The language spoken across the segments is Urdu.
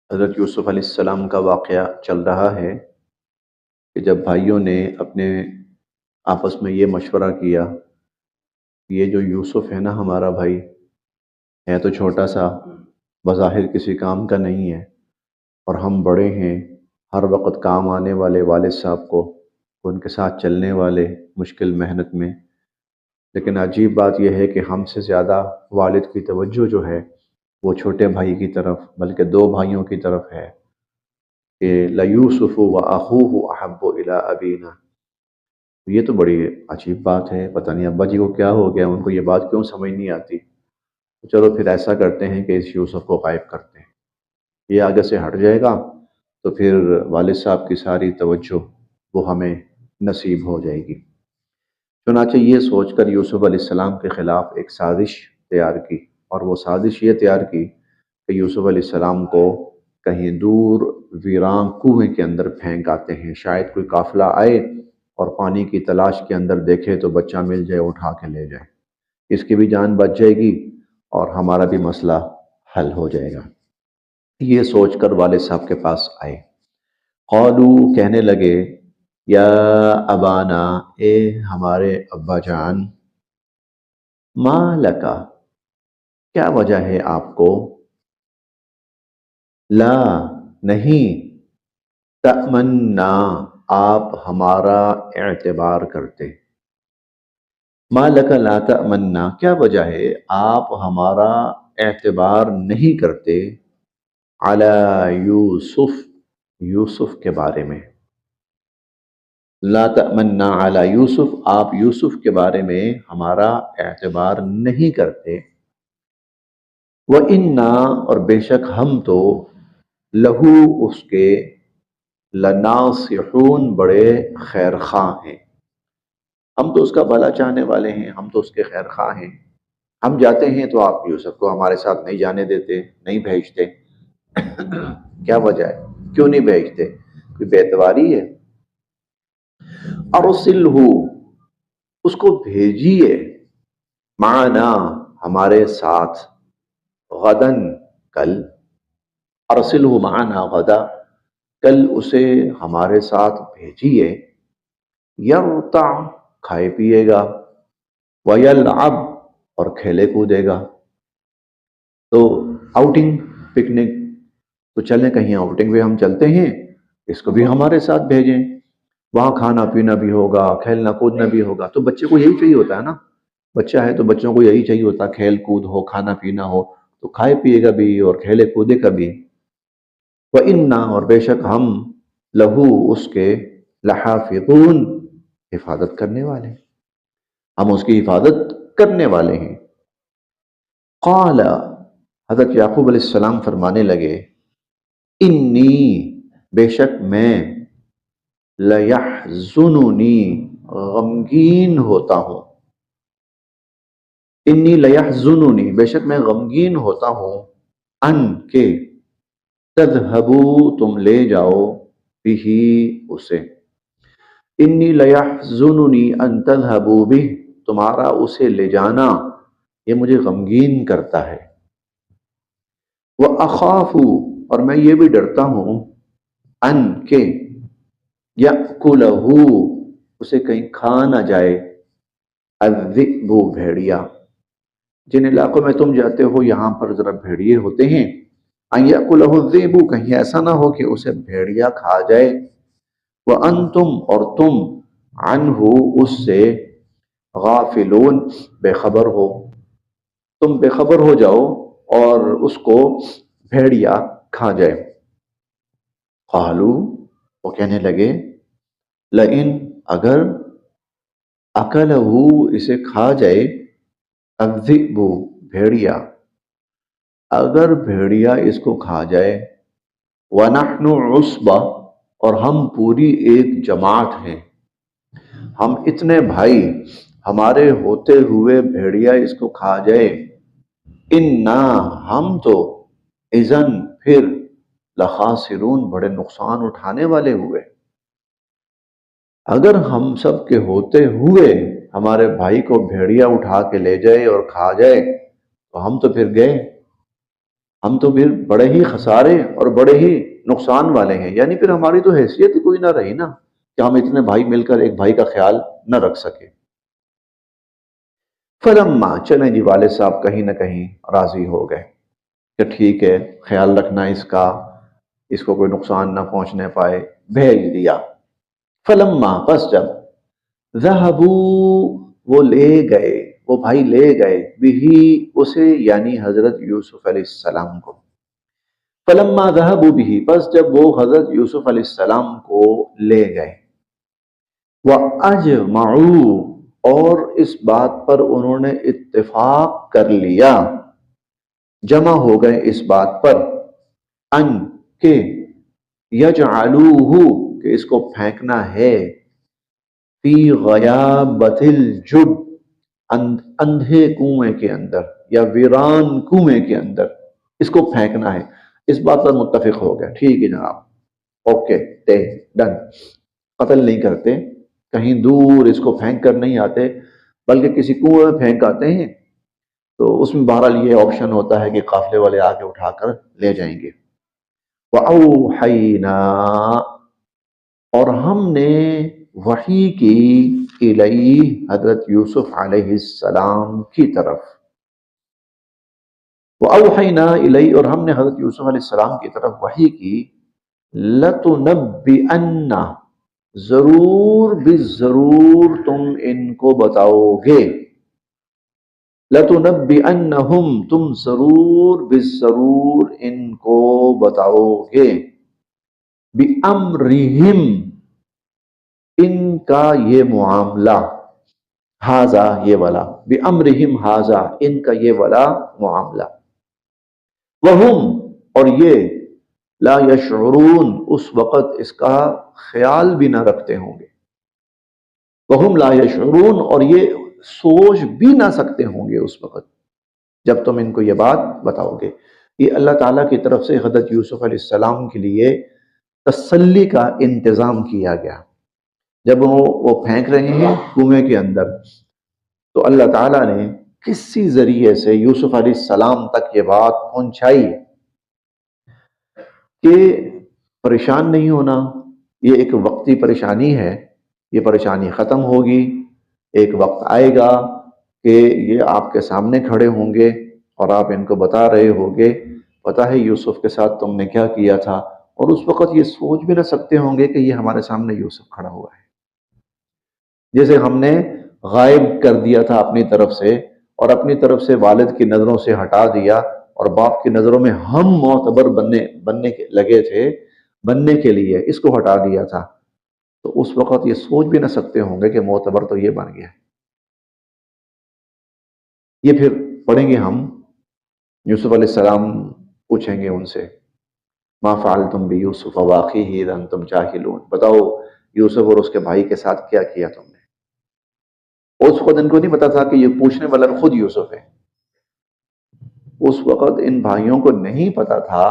حضرت یوسف علیہ السلام کا واقعہ چل رہا ہے کہ جب بھائیوں نے اپنے آپس میں یہ مشورہ کیا، یہ جو یوسف ہے نا ہمارا بھائی، ہے تو چھوٹا سا، بظاہر کسی کام کا نہیں ہے، اور ہم بڑے ہیں، ہر وقت کام آنے والے والد صاحب کو، ان کے ساتھ چلنے والے مشکل محنت میں۔ لیکن عجیب بات یہ ہے کہ ہم سے زیادہ والد کی توجہ جو ہے وہ چھوٹے بھائی کی طرف، بلکہ دو بھائیوں کی طرف ہے کہ لَيُوسُفُ وَأَخُوهُ أَحَبُّ إِلَىٰ أَبِينَا۔ یہ تو بڑی عجیب بات ہے، پتہ نہیں ابا جی کو کیا ہو گیا، ان کو یہ بات کیوں سمجھ نہیں آتی۔ چلو پھر ایسا کرتے ہیں کہ اس یوسف کو غائب کرتے ہیں، یہ آگے سے ہٹ جائے گا تو پھر والد صاحب کی ساری توجہ وہ ہمیں نصیب ہو جائے گی۔ چنانچہ یہ سوچ کر یوسف علیہ السلام کے خلاف ایک سازش تیار کی، اور وہ سازش یہ تیار کی کہ یوسف علیہ السلام کو کہیں دور ویران کنویں کے اندر پھینک آتے ہیں، شاید کوئی قافلہ آئے اور پانی کی تلاش کے اندر دیکھے تو بچہ مل جائے، اٹھا کے لے جائے، اس کی بھی جان بچ جائے گی اور ہمارا بھی مسئلہ حل ہو جائے گا۔ یہ سوچ کر والد صاحب کے پاس آئے، قالو کہنے لگے، یا ابانا اے ہمارے ابا جان، ما لکا کیا وجہ ہے آپ کو، لا نہیں، تأمنا آپ ہمارا اعتبار کرتے، ما لکا لا تأمنا کیا وجہ ہے آپ ہمارا اعتبار نہیں کرتے، علی یوسف یوسف کے بارے میں، لا تأمنا علی یوسف آپ یوسف کے بارے میں ہمارا اعتبار نہیں کرتے، وَإِنَّا اور بے شک ہم تو لہو اس کے لناصحون بڑے خیر خواہ ہیں، ہم تو اس کا بھلا چاہنے والے ہیں، ہم تو اس کے خیر خواہ ہیں، ہم جاتے ہیں تو آپ یوسف کو ہمارے ساتھ نہیں جانے دیتے، نہیں بھیجتے، کیا وجہ ہے، کیوں نہیں بھیجتے، کوئی بے اعتباری ہے، ارسلہ اس کو بھیجیے، معنا ہمارے ساتھ، غدن کل، ارسلہ معنا غدا کل اسے ہمارے ساتھ بھیجیے، یرتع کھائے پیے گا، ویلعب اور کھیلے کودے گا، تو آؤٹنگ پکنک، تو چلیں کہیں آؤٹنگ پہ ہم چلتے ہیں، اس کو بھی ہمارے ساتھ بھیجیں، وہاں کھانا پینا بھی ہوگا، کھیلنا کودنا بھی ہوگا، تو بچے کو یہی چاہیے ہوتا ہے نا، بچہ ہے تو بچوں کو یہی چاہیے ہوتا ہے، کھیل کود ہو، کھانا پینا ہو، تو کھائے پیے گا بھی اور کھیلے کودے کا بھی، وَإِنَّا اور بے شک ہم لہو اس کے لحافظون حفاظت کرنے والے، ہم اس کی حفاظت کرنے والے ہیں۔ قال حضرت یعقوب علیہ السلام فرمانے لگے، انی بے شک میں، لیحزننی غمگین ہوتا ہوں، انی لیحزننی بے شک میں غمگین ہوتا ہوں، ان کے تذہبوا تم لے جاؤ، بھی اسے، انی لیحزننی ان تذہبوا بہ تمہارا اسے لے جانا یہ مجھے غمگین کرتا ہے، وَأَخَافُ اور میں یہ بھی ڈرتا ہوں، ان کے یأکلہ اسے کہیں کھا نہ جائے، الذئب بھیڑیا، جن علاقوں میں تم جاتے ہو یہاں پر ذرا بھیڑیے ہوتے ہیں، ان یأکلہ الذئب کہیں ایسا نہ ہو کہ اسے بھیڑیا کھا جائے، وَأَنْتُمْ اور تم عنہ اس سے غافلون بے خبر ہو، تم بے خبر ہو جاؤ اور اس کو بھیڑیا کھا جائے۔ قالو وہ کہنے لگے، لئن اگر اکلہ اسے کھا جائے، الذئب بھیڑیا، اگر بھیڑیا اس کو کھا جائے، ونحن عصبہ اور ہم پوری ایک جماعت ہیں، ہم اتنے بھائی، ہمارے ہوتے ہوئے بھیڑیا اس کو کھا جائے، انا ہم تو اذن پھر لخاسرون بڑے نقصان اٹھانے والے ہوئے، اگر ہم سب کے ہوتے ہوئے ہمارے بھائی کو بھیڑیا اٹھا کے لے جائے اور کھا جائے تو ہم تو پھر گئے، ہم تو پھر بڑے ہی خسارے اور بڑے ہی نقصان والے ہیں، یعنی پھر ہماری تو حیثیت ہی کوئی نہ رہی نا کہ ہم اتنے بھائی مل کر ایک بھائی کا خیال نہ رکھ سکے۔ فلما چلیں جی، والد صاحب کہیں نہ کہیں راضی ہو گئے کہ ٹھیک ہے، خیال رکھنا اس کا، اس کو کوئی نقصان نہ پہنچنے پائے، بھیج دیا۔ فلما پس جب ذہبوا وہ لے گئے، وہ بھائی لے گئے، بھی اسے یعنی حضرت یوسف علیہ السلام کو۔ فلما ذهبوا به پس جب وہ حضرت یوسف علیہ السلام کو لے گئے، وَأَجْمَعُوا اور اس بات پر انہوں نے اتفاق کر لیا، جمع ہو گئے اس بات پر، ان کہ یجعلوہ کہ اس کو پھینکنا ہے، فی غیابت الجب اندھے کنویں کے اندر یا ویران کنویں کے اندر اس کو پھینکنا ہے۔ اس بات پر متفق ہو گیا، ٹھیک ہے جناب، اوکے، تے ڈن۔ قتل نہیں کرتے، کہیں دور اس کو پھینک کر نہیں آتے، بلکہ کسی کنویں میں پھینک آتے ہیں، تو اس میں بہرحال یہ آپشن ہوتا ہے کہ قافلے والے آ کے اٹھا کر لے جائیں گے۔ وَأَوْحَيْنَا اور ہم نے وحی کی، الیہ حضرت یوسف علیہ السلام کی طرف، وَأَوْحَيْنَا الیہ اور ہم نے حضرت یوسف علیہ السلام کی طرف وحی کی، لَتُنَبِّئَنَّ ضرور بالضرور تم ان کو بتاؤ گے، لَتُنَبِّئَنَّهُمْ تم ضرور بالضرور ان کو بتاؤ گے، بِأَمْرِهِمْ ان کا یہ معاملہ، ہاذا یہ والا، بِأَمْرِهِمْ ہاذا ان کا یہ والا معاملہ، وَهُمْ اور یہ لا یشعرون اس وقت اس کا خیال بھی نہ رکھتے ہوں گے، وَهُمْ لا یشعرون اور یہ سوچ بھی نہ سکتے ہوں گے اس وقت جب تم ان کو یہ بات بتاؤ گے۔ یہ اللہ تعالیٰ کی طرف سے حضرت یوسف علیہ السلام کے لیے تسلی کا انتظام کیا گیا۔ جب وہ پھینک رہے ہیں کنویں کے اندر، تو اللہ تعالیٰ نے کسی ذریعے سے یوسف علیہ السلام تک یہ بات پہنچائی کہ پریشان نہیں ہونا، یہ ایک وقتی پریشانی ہے، یہ پریشانی ختم ہوگی، ایک وقت آئے گا کہ یہ آپ کے سامنے کھڑے ہوں گے اور آپ ان کو بتا رہے ہوگے، پتہ ہے یوسف کے ساتھ تم نے کیا کیا تھا، اور اس وقت یہ سوچ بھی نہ سکتے ہوں گے کہ یہ ہمارے سامنے یوسف کھڑا ہوا ہے۔ جیسے ہم نے غائب کر دیا تھا اپنی طرف سے، اور اپنی طرف سے والد کی نظروں سے ہٹا دیا، اور باپ کی نظروں میں ہم معتبر بننے کے لگے تھے، بننے کے لیے اس کو ہٹا دیا تھا، تو اس وقت یہ سوچ بھی نہ سکتے ہوں گے کہ معتبر تو یہ بن گیا۔ یہ پھر پڑھیں گے ہم، یوسف علیہ السلام پوچھیں گے ان سے، ما فعلتم بیوسف واخیہ اذ انتم جاہلون، بتاؤ یوسف اور اس کے بھائی کے ساتھ کیا کیا تم نے۔ اس وقت ان کو نہیں پتا تھا کہ یہ پوچھنے والا خود یوسف ہے، اس وقت ان بھائیوں کو نہیں پتا تھا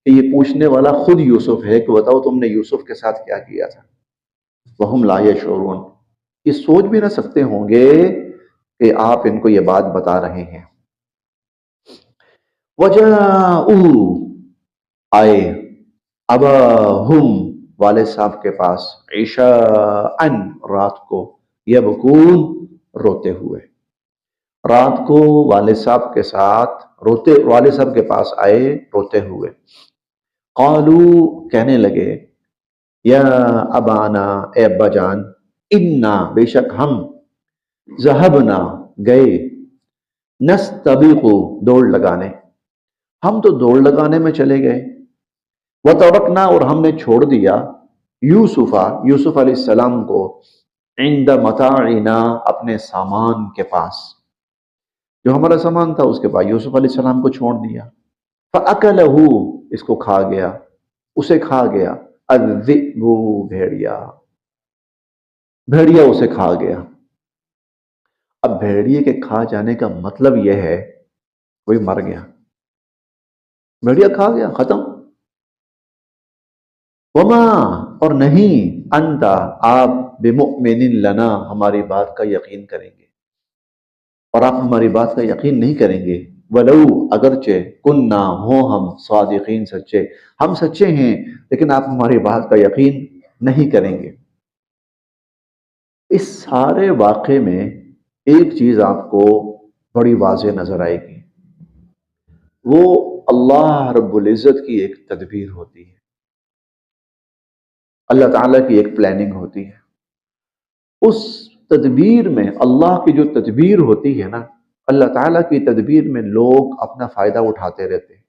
کہ یہ پوچھنے والا خود یوسف ہے، کہ بتاؤ تم نے یوسف کے ساتھ کیا کیا تھا۔ وَهُمْ لَا يَشْعُرُونَ یہ سوچ بھی نہ سکتے ہوں گے کہ آپ ان کو یہ بات بتا رہے ہیں۔ وَجَاءُوا آئے، اباہم والد صاحب کے پاس، عشاءً رات کو، یبکون روتے ہوئے، رات کو والد صاحب کے ساتھ روتے، والد صاحب کے پاس آئے روتے ہوئے۔ قالو کہنے لگے، یا ابانا اے ابا جان، انا بے شک ہم، ذہبنا گئے، نستبق دوڑ لگانے، ہم تو دوڑ لگانے میں چلے گئے، وترکنا اور ہم نے چھوڑ دیا، یوسف علیہ السلام کو، عند متاعنا اپنے سامان کے پاس، جو ہمارا سامان تھا اس کے بعد یوسف علیہ السلام کو چھوڑ دیا۔ فَأَكَلَهُ اس کو کھا گیا، اسے کھا گیا، الذئب بھیڑیا، بھیڑیا اسے کھا گیا۔ اب بھیڑیے کے کھا جانے کا مطلب یہ ہے کوئی مر گیا، بھیڑیا کھا گیا، ختم۔ وما اور نہیں، انتا آپ، بمؤمن لنا ہماری بات کا یقین کریں گے، اور آپ ہماری بات کا یقین نہیں کریں گے ولو اگرچہ کننا ہوں ہم صادقین سچے، ہم سچے ہیں لیکن آپ ہماری بات کا یقین نہیں کریں گے۔ اس سارے واقعے میں ایک چیز آپ کو بڑی واضح نظر آئے گی، وہ اللہ رب العزت کی ایک تدبیر ہوتی ہے، اللہ تعالیٰ کی ایک پلاننگ ہوتی ہے۔ اس تدبیر میں، اللہ کی جو تدبیر ہوتی ہے نا، اللہ تعالیٰ کی تدبیر میں لوگ اپنا فائدہ اٹھاتے رہتے ہیں۔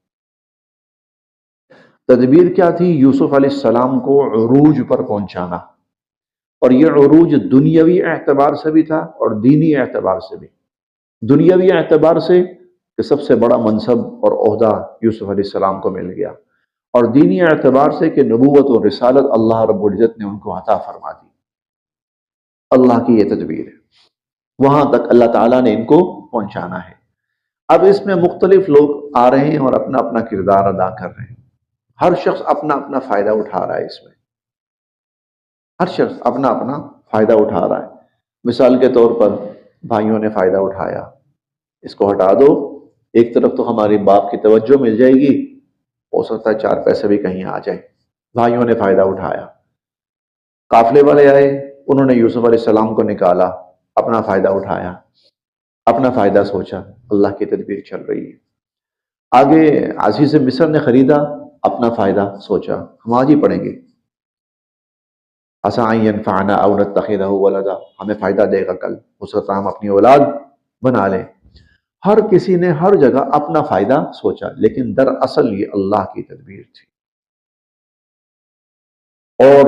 تدبیر کیا تھی؟ یوسف علیہ السلام کو عروج پر پہنچانا، اور یہ عروج دنیاوی اعتبار سے بھی تھا اور دینی اعتبار سے بھی۔ دنیاوی اعتبار سے کہ سب سے بڑا منصب اور عہدہ یوسف علیہ السلام کو مل گیا، اور دینی اعتبار سے کہ نبوت اور رسالت اللہ رب العزت نے ان کو عطا فرما دی۔ اللہ کی یہ تدبیر ہے، وہاں تک اللہ تعالیٰ نے ان کو پہنچانا ہے۔ اب اس میں مختلف لوگ آ رہے ہیں اور اپنا اپنا کردار ادا کر رہے ہیں، ہر شخص اپنا اپنا فائدہ اٹھا رہا ہے، اس میں ہر شخص اپنا اپنا فائدہ اٹھا رہا ہے۔ مثال کے طور پر بھائیوں نے فائدہ اٹھایا، اس کو ہٹا دو، ایک طرف تو ہماری باپ کی توجہ مل جائے گی، ہو سکتا ہے چار پیسے بھی کہیں آ جائیں۔ بھائیوں نے فائدہ اٹھایا، قافلے والے آئے، انہوں نے یوسف علیہ السلام کو نکالا، اپنا فائدہ اٹھایا، اپنا فائدہ سوچا، اللہ کی تدبیر چل رہی ہے۔ آگے عزیز مصر نے خریدا، اپنا فائدہ سوچا، ہم آج ہی پڑھیں گے، عسیٰ ان ینفعنا او نتخذہ ولدا، ہمیں فائدہ دے گا کل، ہو سکتا ہے ہم اپنی اولاد بنا لیں۔ ہر کسی نے ہر جگہ اپنا فائدہ سوچا، لیکن دراصل یہ اللہ کی تدبیر تھی، اور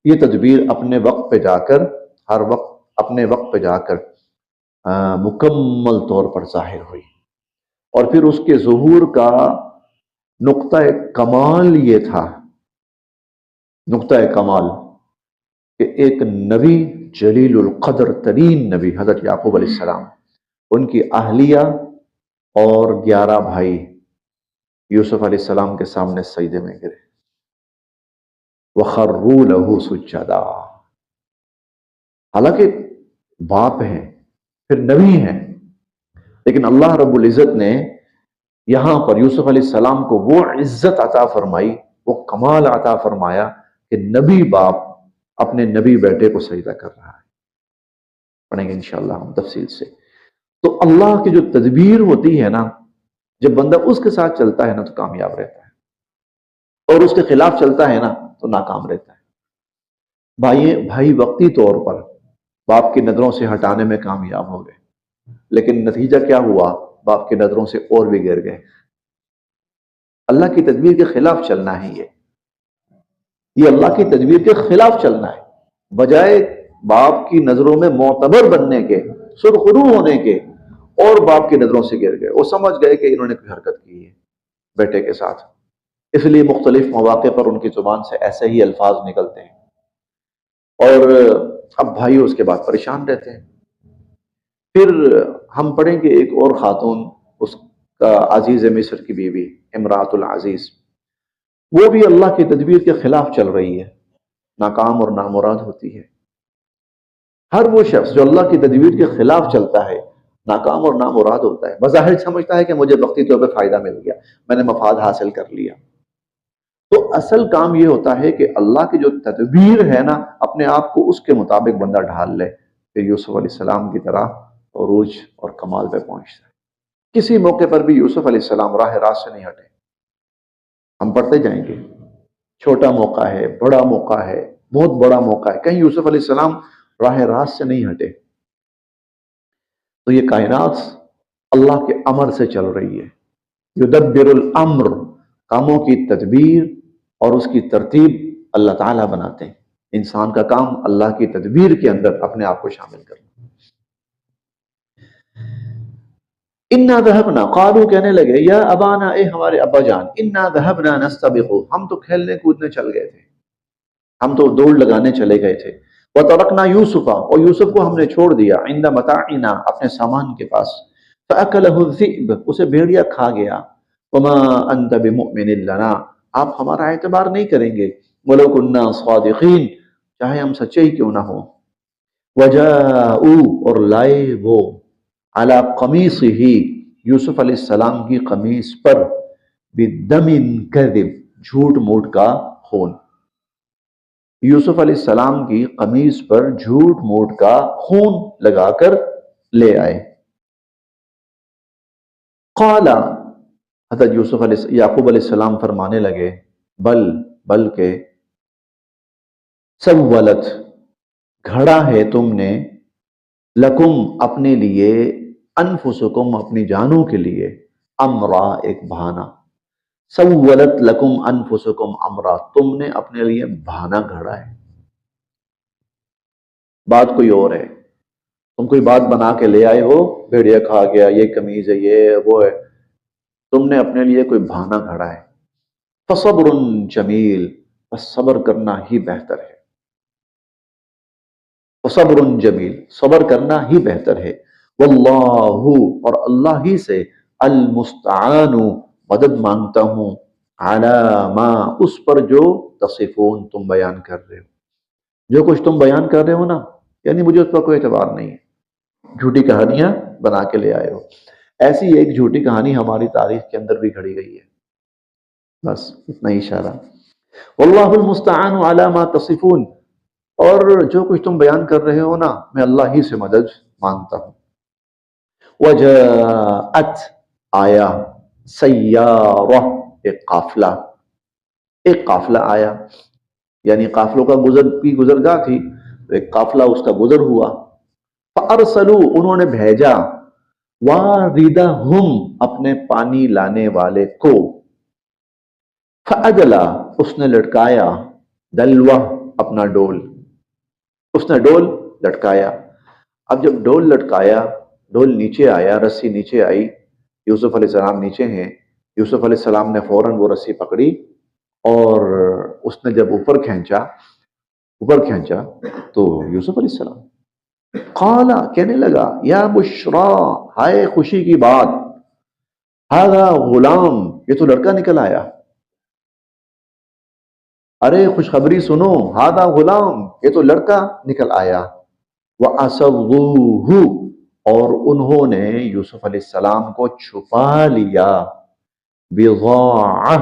یہ تدبیر اپنے وقت پہ جا کر، ہر وقت اپنے وقت پہ جا کر مکمل طور پر ظاہر ہوئی۔ اور پھر اس کے ظہور کا نقطہ کمال یہ تھا، نقطہ کمال کہ ایک نبی، جلیل القدر ترین نبی حضرت یعقوب علیہ السلام، ان کی اہلیہ اور 11 بھائی یوسف علیہ السلام کے سامنے سجدے میں گرے، وَخَرُّوا لَهُ سُجَّدًا۔ حالانکہ باپ ہیں، پھر نبی ہیں، لیکن اللہ رب العزت نے یہاں پر یوسف علیہ السلام کو وہ عزت عطا فرمائی، وہ کمال عطا فرمایا کہ نبی باپ اپنے نبی بیٹے کو سجدہ کر رہا ہے۔ پڑھیں گے انشاءاللہ ہم تفصیل سے۔ تو اللہ کی جو تدبیر ہوتی ہے نا، جب بندہ اس کے ساتھ چلتا ہے نا تو کامیاب رہتا ہے، اور اس کے خلاف چلتا ہے نا تو ناکام رہتا ہے۔ بھائی وقتی طور پر باپ کی نظروں سے ہٹانے میں کامیاب ہو گئے، لیکن نتیجہ کیا ہوا؟ باپ کی نظروں سے اور بھی گر گئے۔ اللہ کی تدبیر کے خلاف چلنا ہے، یہ اللہ کی تدبیر کے خلاف چلنا ہے، بجائے باپ کی نظروں میں معتبر بننے کے، سرخرو ہونے کے، اور باپ کی نظروں سے گر گئے۔ وہ سمجھ گئے کہ انہوں نے کوئی حرکت کی ہے بیٹے کے ساتھ، اس لیے مختلف مواقع پر ان کی زبان سے ایسے ہی الفاظ نکلتے ہیں، اور اب بھائی اس کے بعد پریشان رہتے ہیں۔ پھر ہم پڑھیں کہ ایک اور خاتون، اس کا عزیز مصر کی بیوی امراۃ العزیز، وہ بھی اللہ کی تدبیر کے خلاف چل رہی ہے، ناکام اور نامراد ہوتی ہے۔ ہر وہ شخص جو اللہ کی تدبیر کے خلاف چلتا ہے ناکام اور نامراد ہوتا ہے۔ بظاہر سمجھتا ہے کہ مجھے وقتی طور پہ فائدہ مل گیا، میں نے مفاد حاصل کر لیا، تو اصل کام یہ ہوتا ہے کہ اللہ کی جو تدبیر ہے نا، اپنے آپ کو اس کے مطابق بندہ ڈھال لے، پھر یوسف علیہ السلام کی طرح عروج اور کمال پہ پہنچتا ہے۔ کسی موقع پر بھی یوسف علیہ السلام راہ راست سے نہیں ہٹے، ہم پڑھتے جائیں گے، چھوٹا موقع ہے، بڑا موقع ہے، بہت بڑا موقع ہے، کہیں یوسف علیہ السلام راہ راست سے نہیں ہٹے۔ تو یہ کائنات اللہ کے امر سے چل رہی ہے، یدبر الامر، کاموں کی تدبیر اور اس کی ترتیب اللہ تعالیٰ بناتے ہیں، انسان کا کام اللہ کی تدبیر کے اندر اپنے آپ کو شامل کرنا۔ انا ذهبنا، قالوا کہنے لگے، یا ابانا، اے ہمارے ابا جان، انا ذهبنا نستبق، ہم تو کھیلنے کودنے چل گئے تھے، ہم تو دوڑ لگانے چلے گئے تھے، وترکنا یوسف، اور یوسف کو ہم نے چھوڑ دیا، عند متاعنا، اپنے سامان کے پاس، فاکلہ الذئب، اسے بھیڑیا کھا گیا، وما انت بمؤمن لنا، آپ ہمارا اعتبار نہیں کریں گے، ولو کنا صادقین، چاہے ہم سچے ہی کیوں نہ ہوں، وجاءوا، اور لائے وہ، علی قمیصہ، یوسف علیہ السلام کی قمیص پر بدم کذب، جھوٹ موٹ کا خون، یوسف علیہ السلام کی قمیص پر جھوٹ موٹ کا خون لگا کر لے آئے۔ قال، حضرت یعقوب علیہ السلام فرمانے لگے، بلکہ سولت، گھڑا ہے تم نے، لکم اپنے لیے، انفسکم اپنی جانوں کے لیے، امرا ایک بہانہ، سولت لکم انفسکم امرا، تم نے اپنے لیے بہانہ گھڑا ہے۔ بات کوئی اور ہے، تم کوئی بات بنا کے لے آئے ہو، بھیڑیا کھا گیا، یہ قمیض ہے، یہ وہ ہے، تم نے اپنے لیے کوئی بہانہ گھڑا ہے۔ فصبر جمیل، بس صبر کرنا ہی بہتر ہے، فصبر جمیل، صبر کرنا ہی بہتر ہے۔ واللہ، اور اللہ ہی سے، المستعان، مدد مانگتا ہوں، علی ما، اس پر جو تصفون، تم بیان کر رہے ہو، جو کچھ تم بیان کر رہے ہو نا، یعنی مجھے اس پر کوئی اعتبار نہیں ہے، جھوٹی کہانیاں بنا کے لے آئے ہو۔ ایسی ایک جھوٹی کہانی ہماری تاریخ کے اندر بھی گھڑی گئی ہے، بس اتنا ہی اشارہ۔ واللہ المستعان علی ما تصفون، اور جو کچھ تم بیان کر رہے ہو نا، میں اللہ ہی سے مدد مانگتا ہوں۔ وجاءت، آیا، سیارہ، ایک قافلہ آیا، یعنی قافلوں کا گزرگاہ تھی، تو ایک قافلہ اس کا گزر ہوا۔ فارسلوا، انہوں نے بھیجا، واردہم، اپنے پانی لانے والے کو، فادلا، اس نے لٹکایا، دلوہ، اپنا ڈول، اس نے ڈول لٹکایا۔ اب جب ڈول لٹکایا، ڈول نیچے آیا، رسی نیچے آئی، یوسف علیہ السلام نیچے ہیں، یوسف علیہ السلام نے فوراً وہ رسی پکڑی، اور اس نے جب اوپر کھینچا تو یوسف علیہ السلام قال، کہنے لگا، یا بشرا، ہائے خوشی کی بات، ھذا غلام، یہ تو لڑکا نکل آیا، ارے خوشخبری سنو، ھذا غلام، یہ تو لڑکا نکل آیا۔ وَأَسَرُّوهُ، اور انہوں نے یوسف علیہ السلام کو چھپا لیا، بضاعہ،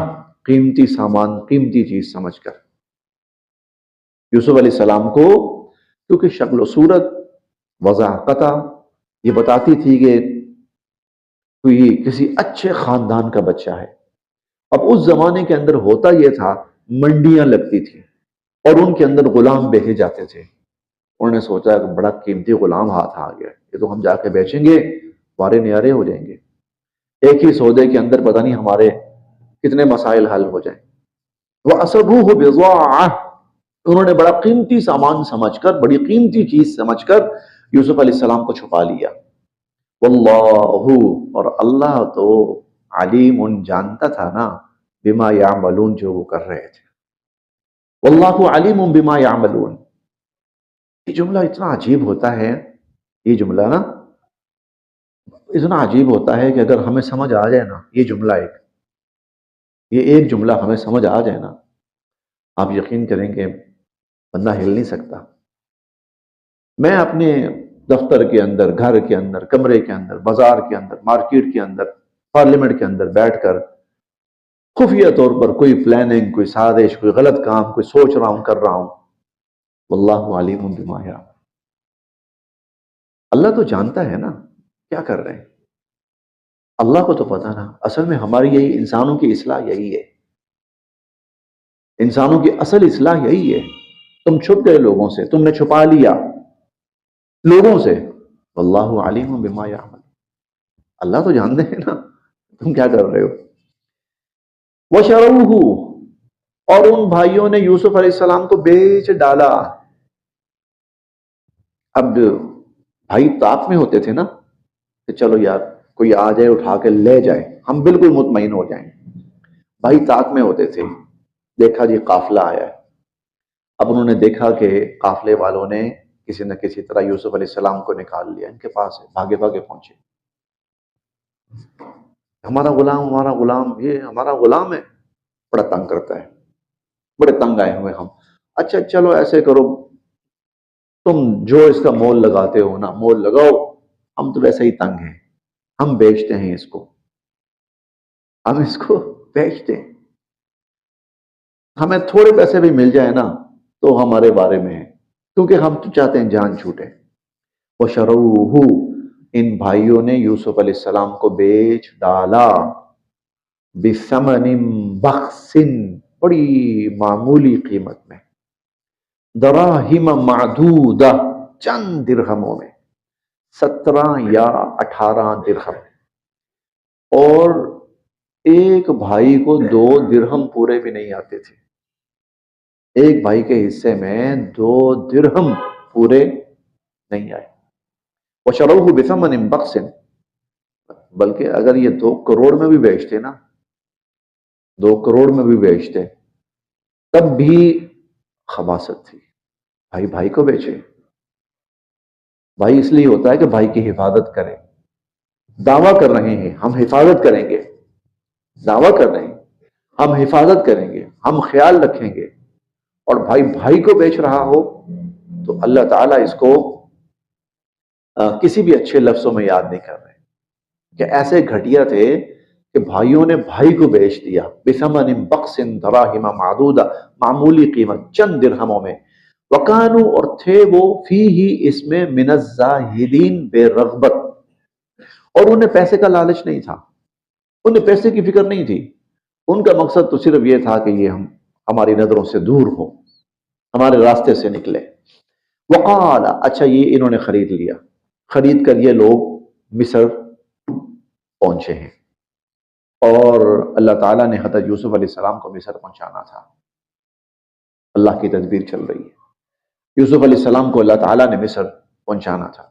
قیمتی سامان، قیمتی چیز سمجھ کر۔ یوسف علیہ السلام کو کیونکہ شکل و صورت، وضاحت یہ بتاتی تھی کہ کوئی کسی اچھے خاندان کا بچہ ہے۔ اب اس زمانے کے اندر ہوتا یہ تھا، منڈیاں لگتی تھیں اور ان کے اندر غلام بیچے جاتے تھے۔ انہوں نے سوچا کہ بڑا قیمتی غلام ہاتھ آ گیا، یہ تو ہم جا کے بیچیں گے، وارے نیارے ہو جائیں گے، ایک ہی سودے کے اندر پتہ نہیں ہمارے کتنے مسائل حل ہو جائیں۔ وَأَسَرُّوهُ بِضَاعَةٍ، انہوں نے بڑا قیمتی سامان سمجھ کر، بڑی قیمتی چیز سمجھ کر یوسف علیہ السلام کو چھپا لیا۔ واللہ، اور اللہ تو علیم، جانتا تھا نا، بما یعملون، جو وہ کر رہے تھے۔ واللہ علیم بما یعملون، یہ جملہ اتنا عجیب ہوتا ہے، یہ جملہ نا اتنا عجیب ہوتا ہے کہ اگر ہمیں سمجھ آ جائے نا، یہ ایک جملہ ہمیں سمجھ آ جائے نا، آپ یقین کریں کہ بندہ ہل نہیں سکتا۔ میں اپنے دفتر کے اندر، گھر کے اندر، کمرے کے اندر، بازار کے اندر، مارکیٹ کے اندر، پارلیمنٹ کے اندر بیٹھ کر خفیہ طور پر کوئی پلاننگ، کوئی سازش، کوئی غلط کام، کوئی سوچ رہا ہوں، کر رہا ہوں، واللہ علیم بما یعملون، اللہ تو جانتا ہے نا کیا کر رہے ہیں، اللہ کو تو پتا نا۔ اصل میں ہماری یہی انسانوں کی اصلاح یہی ہے، انسانوں کی اصل اصلاح یہی ہے۔ تم چھپ گئے لوگوں سے، تم نے چھپا لیا لوگوں سے، واللہ علیم بما یعملون، اللہ تو جانتے ہیں نا تم کیا کر رہے ہو۔ وَشَرَوْهُ، اور ان بھائیوں نے یوسف علیہ السلام کو بیچ ڈالا۔ اب بھائی طاق میں ہوتے تھے نا کہ چلو یار کوئی آ جائے اٹھا کے لے جائے، ہم بالکل مطمئن ہو جائیں، بھائی طاق میں ہوتے تھے۔ دیکھا جی قافلہ آیا ہے، اب انہوں نے دیکھا کہ قافلے والوں نے کسی نہ کسی طرح یوسف علیہ السلام کو نکال لیا، ان کے پاس ہے، بھاگے بھاگے پہنچے، ہمارا غلام، یہ ہمارا غلام ہے، بڑا تنگ کرتا ہے، بڑے تنگ آئے ہوئے ہم۔ اچھا چلو ایسے کرو، تم جو اس کا مول لگاتے ہو نا، مول لگاؤ، ہم تو ویسے ہی تنگ ہیں، ہم بیچتے ہیں اس کو، ہم اس کو بیچتے ہیں، ہمیں تھوڑے پیسے بھی مل جائے نا تو ہمارے بارے میں ہے، کیونکہ ہم تو چاہتے ہیں جان چھوٹے۔ وَشَرَوْهُ، ان بھائیوں نے یوسف علیہ السلام کو بیچ ڈالا، بِثَمَنٍ بَخْسٍ، بڑی معمولی قیمت میں، دراہم معدودہ، چند درہموں میں، 17 یا 18 درہم، اور ایک بھائی کو 2 درہم پورے بھی نہیں آتے تھے، ایک بھائی کے حصے میں 2 درہم پورے نہیں آئے۔ وَشَرَوْهُ بِثَمَنٍ بَخْسٍ، بلکہ اگر یہ 2 کروڑ میں بھی بیچتے نا، 2 کروڑ میں بھی بیچتے تب بھی خباثت تھی، بھائی بھائی کو بیچے۔ بھائی اس لیے ہوتا ہے کہ بھائی کی حفاظت کرے، دعویٰ کر رہے ہیں ہم حفاظت کریں گے، دعویٰ کر رہے ہیں ہم حفاظت کریں گے، ہم خیال رکھیں گے، اور بھائی بھائی کو بیچ رہا ہو تو اللہ تعالیٰ اس کو کسی بھی اچھے لفظوں میں یاد نہیں کر رہے کہ ایسے گھٹیا تھے کہ بھائیوں نے بھائی کو بیچ دیا، بِثَمَنٍ بَخْسٍ دَرَاهِمَ مَعْدُودَہ، معمولی قیمت، چند درہموں میں، وَكَانُوا، اور تھے وہ، فِيهِ اس میں، مِنَ الزَّاهِدِينَ، بے رغبت، اور انہیں پیسے کا لالچ نہیں تھا، انہیں پیسے کی فکر نہیں تھی، ان کا مقصد تو صرف یہ تھا کہ یہ ہماری نظروں سے دور ہو، ہمارے راستے سے نکلے۔ وقال، اچھا یہ انہوں نے خرید لیا، خرید کر یہ لوگ مصر پہنچے ہیں، اور اللہ تعالیٰ نے حضرت یوسف علیہ السلام کو مصر پہنچانا تھا، اللہ کی تدبیر چل رہی ہے، یوسف علیہ السلام کو اللہ تعالیٰ نے مصر پہنچانا تھا،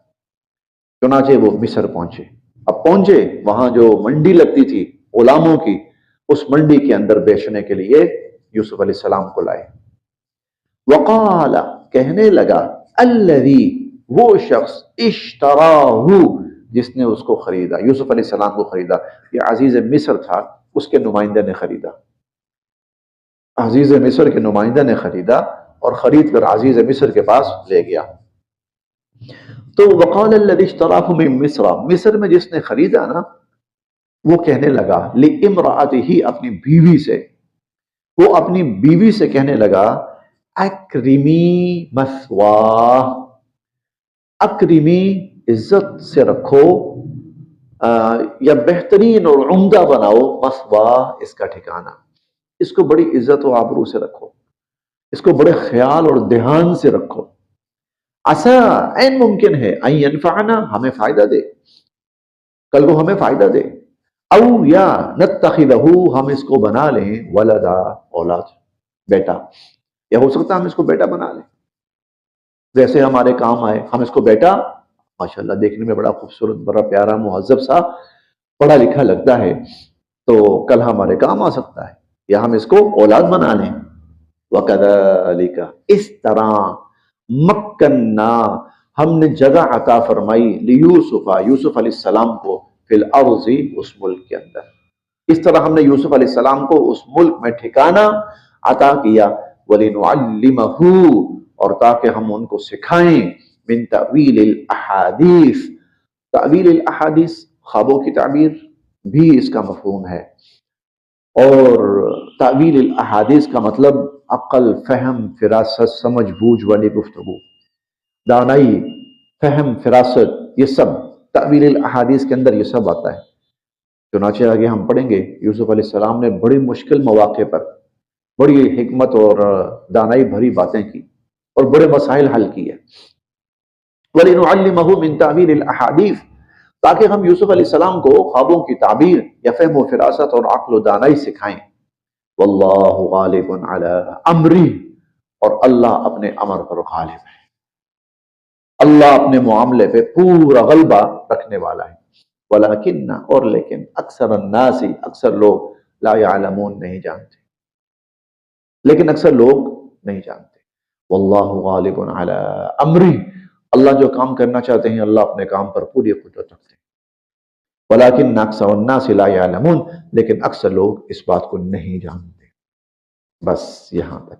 چنانچہ وہ مصر پہنچے۔ اب پہنچے، وہاں جو منڈی لگتی تھی غلاموں کی، اس منڈی کے اندر بیچنے کے لیے یوسف علیہ السلام کو لائے۔ وقال، کہنے لگا، الذی، وہ شخص، اشتراہ، جس نے اس کو خریدا، یوسف علیہ السلام کو خریدا، یہ عزیز مصر تھا، اس کے نمائندے نے خریدا، عزیز مصر کے نمائندے نے خریدا، اور خرید کر عزیز مصر کے پاس لے گیا۔ تو وقال الذی اشتراہ من مصر، مصر میں جس نے خریدا نا، وہ کہنے لگا، لامرأتہ، اپنی بیوی سے، وہ اپنی بیوی سے کہنے لگا، اکرمی مثواہ، اکرمی، عزت سے رکھو، یا بہترین اور عمدہ بناؤ، مثواہ، اس کا ٹھکانہ، اس کو بڑی عزت و آبرو سے رکھو، اس کو بڑے خیال اور دھیان سے رکھو، عسیٰ، عین ممکن ہے، ان ینفعنا، ہمیں فائدہ دے، کل کو ہمیں فائدہ دے، او یا نتخذہ، ہم اس کو بنا لیں، ولدا، اولاد، بیٹا، یا ہو سکتا ہے ہم اس کو بیٹا بنا لیں، جیسے ہمارے کام آئے، ہم اس کو بیٹا، ماشاءاللہ دیکھنے میں بڑا خوبصورت، بڑا پیارا، مہذب سا، پڑھا لکھا لگتا ہے، تو کل ہمارے کام آ سکتا ہے، یا ہم اس کو اولاد بنا لیں۔ وَكَذَلِكَ، اس طرح، مکنا، ہم نے جگہ عطا فرمائی، لیوسف، یوسف علیہ السلام کو، فی الارض، اس ملک کے اندر، اس طرح ہم نے یوسف علیہ السلام کو اس ملک میں ٹھکانہ عطا کیا، وَلِنُعَلِّمَهُ، اور تاکہ ہم ان کو سکھائیں، من تعویل الاحادیث، تعویل الاحادیث، خوابوں کی تعبیر بھی اس کا مفہوم ہے، اور تعویل الاحادیث کا مطلب عقل، فہم، فراست، سمجھ بوجھ والی گفتگو، دانائی، فہم، فراست، یہ سب تعویل الاحادیث کے اندر یہ سب آتا ہے۔ چنانچہ آگے ہم پڑھیں گے، یوسف علیہ السلام نے بڑی مشکل مواقع پر بڑی حکمت اور دانائی بھری باتیں کی، اور بڑے مسائل حل کیے۔ وَلِنُعَلِّمَهُ مِن تَعْوِيلِ الْأَحَادِيثِ، تاکہ ہم یوسف علیہ السلام کو خوابوں کی تعبیر یا فہم و فراست اور عقل و دانائی سکھائیں۔ وَاللَّهُ غَالِبٌ عَلَىٰ أَمْرِهِ، اور اللہ اپنے امر پر غالب ہے، اللہ اپنے معاملے پہ پورا غلبہ رکھنے والا ہے۔ وَلَكِنَّ، اور لیکن، اکثر الناس، اکثر لوگ، لا يعلمون، نہیں جانتے، لیکن اکثر لوگ نہیں جانتے۔ واللہ غالب علی امری، اللہ جو کام کرنا چاہتے ہیں، اللہ اپنے کام پر پوری قدرت رکھتے ہیں۔ ولیکن اکثر الناس لا يعلمون، لیکن اکثر لوگ اس بات کو نہیں جانتے۔ بس یہاں تک۔